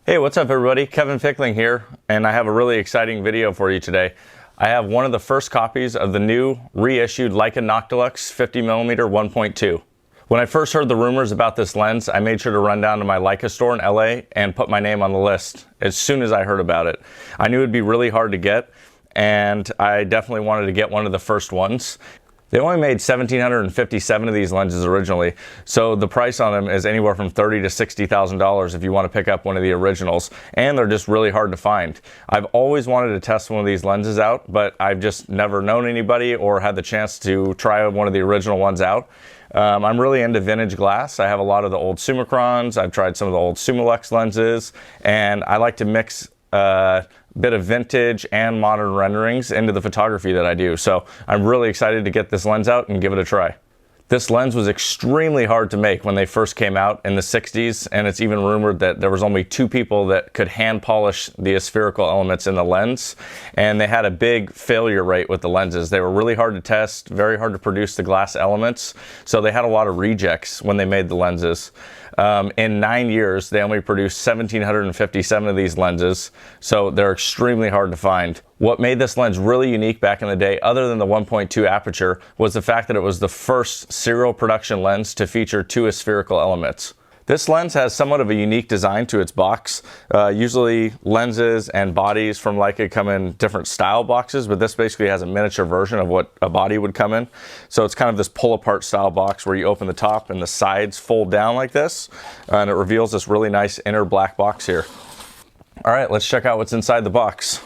Hey, what's up everybody? Kevin Fickling here, and I have a really exciting video for you today. I have one of the first copies of the new reissued Leica Noctilux 50mm 1.2. When I first heard the rumors about this lens, I made sure to run down to my Leica store in LA and put my name on the list as soon as I heard about it. I knew it'd be really hard to get, and I definitely wanted to get one of the first ones. They only made 1,757 of these lenses originally, so the price on them is anywhere from $30,000 to $60,000 if you want to pick up one of the originals, and they're just really hard to find. I've always wanted to test one of these lenses out, but I've just never known anybody or had the chance to try one of the original ones out. I'm really into vintage glass. I have a lot of the old Summicrons. I've tried some of the old Summilux lenses, and I like to mix bit of vintage and modern renderings into the photography that I do. So I'm really excited to get this lens out and give it a try. This lens was extremely hard to make when they first came out in the 60s, and it's even rumored that there was only 2 people that could hand polish the aspherical elements in the lens, and they had a big failure rate with the lenses. They were really hard to test, very hard to produce the glass elements, so they had a lot of rejects when they made the lenses. In 9 years, they only produced 1,757 of these lenses, so they're extremely hard to find. What made this lens really unique back in the day, other than the 1.2 aperture, was the fact that it was the first serial production lens to feature 2 aspherical elements. This lens has somewhat of a unique design to its box. Usually lenses and bodies from Leica come in different style boxes, but this basically has a miniature version of what a body would come in. So it's kind of this pull-apart style box where you open the top and the sides fold down like this, and it reveals this really nice inner black box here. All right, let's check out what's inside the box.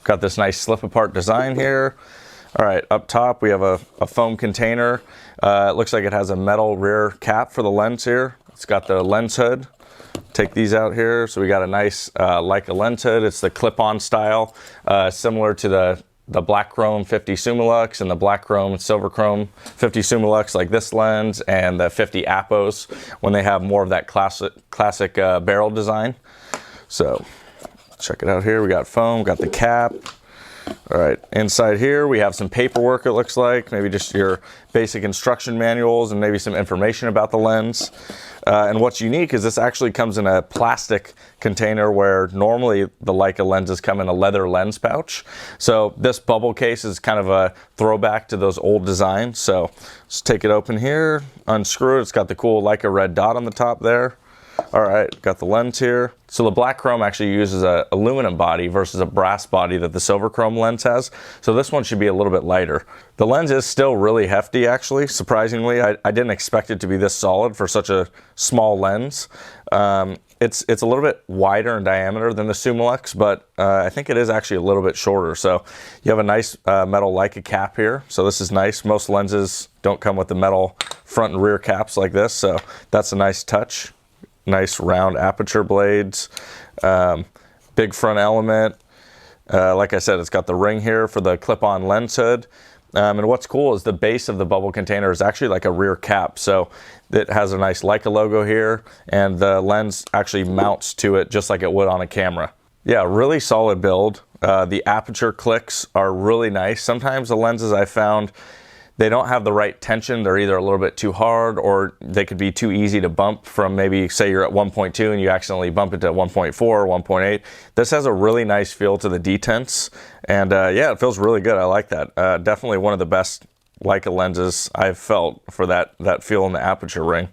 Got this nice slip-apart design here. All right, up top we have a foam container. It looks like it has a metal rear cap for the lens here. It's got the lens hood. Take these out here. So we got a nice Leica lens hood. It's the clip-on style, similar to the black chrome 50 Summilux and the black chrome silver chrome 50 Summilux, like this lens, and the 50 Apos when they have more of that classic barrel design. So check it out here. We got foam, got the cap. All right, inside here we have some paperwork, it looks like, maybe just your basic instruction manuals and maybe some information about the lens. And what's unique is this actually comes in a plastic container where normally the Leica lenses come in a leather lens pouch. So this bubble case is kind of a throwback to those old designs. So let's take it open here, unscrew it. It's got the cool Leica red dot on the top there. All right, got the lens here. So the black chrome actually uses an aluminum body versus a brass body that the silver chrome lens has. So this one should be a little bit lighter. The lens is still really hefty, actually. Surprisingly, I didn't expect it to be this solid for such a small lens. It's a little bit wider in diameter than the Summilux, but I think it is actually a little bit shorter. So you have a nice metal Leica cap here. So this is nice. Most lenses don't come with the metal front and rear caps like this. So that's a nice touch. Nice round aperture blades, big front element. Like I said, it's got the ring here for the clip-on lens hood. And what's cool is the base of the bubble container is actually like a rear cap. So it has a nice Leica logo here, and the lens actually mounts to it just like it would on a camera. Yeah, really solid build. The aperture clicks are really nice. Sometimes the lenses I found, they don't have the right tension. They're either a little bit too hard, or they could be too easy to bump from, maybe say you're at 1.2 and you accidentally bump it to 1.4 or 1.8. This has a really nice feel to the detents, and yeah, it feels really good. I like that. Definitely one of the best Leica lenses I've felt for that feel in the aperture ring.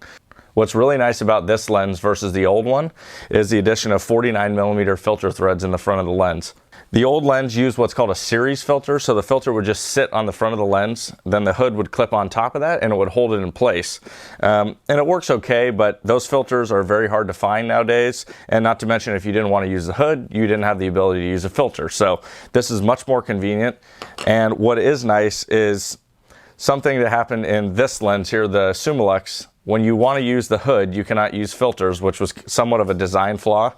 What's really nice about this lens versus the old one is the addition of 49mm filter threads in the front of the lens. The old lens used what's called a series filter, so the filter would just sit on the front of the lens, then the hood would clip on top of that and it would hold it in place. And it works okay, but those filters are very hard to find nowadays, and not to mention if you didn't want to use the hood, you didn't have the ability to use a filter. So this is much more convenient, and what is nice is something that happened in this lens here, the Summilux. When you want to use the hood, you cannot use filters, which was somewhat of a design flaw.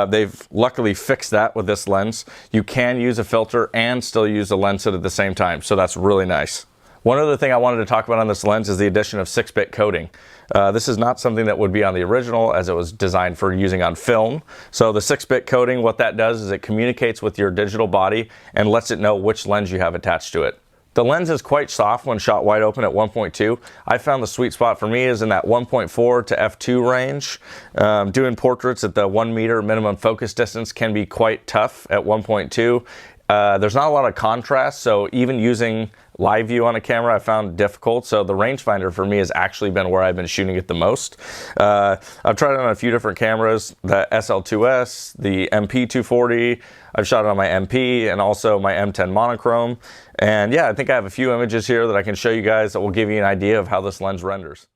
They've luckily fixed that with this lens. You can use a filter and still use the lens hood at the same time, so that's really nice. One other thing I wanted to talk about on this lens is the addition of 6-bit coding. This is not something that would be on the original, as it was designed for using on film. So the 6-bit coding, what that does is it communicates with your digital body and lets it know which lens you have attached to it. The lens is quite soft when shot wide open at 1.2. I found the sweet spot for me is in that 1.4 to f2 range. Doing portraits at the 1 meter minimum focus distance can be quite tough at 1.2. There's not a lot of contrast, so even using live view on a camera I found difficult, so the rangefinder for me has actually been where I've been shooting it the most. I've tried it on a few different cameras, the SL2S, the MP240, I've shot it on my MP and also my M10 monochrome. And yeah, I think I have a few images here that I can show you guys that will give you an idea of how this lens renders.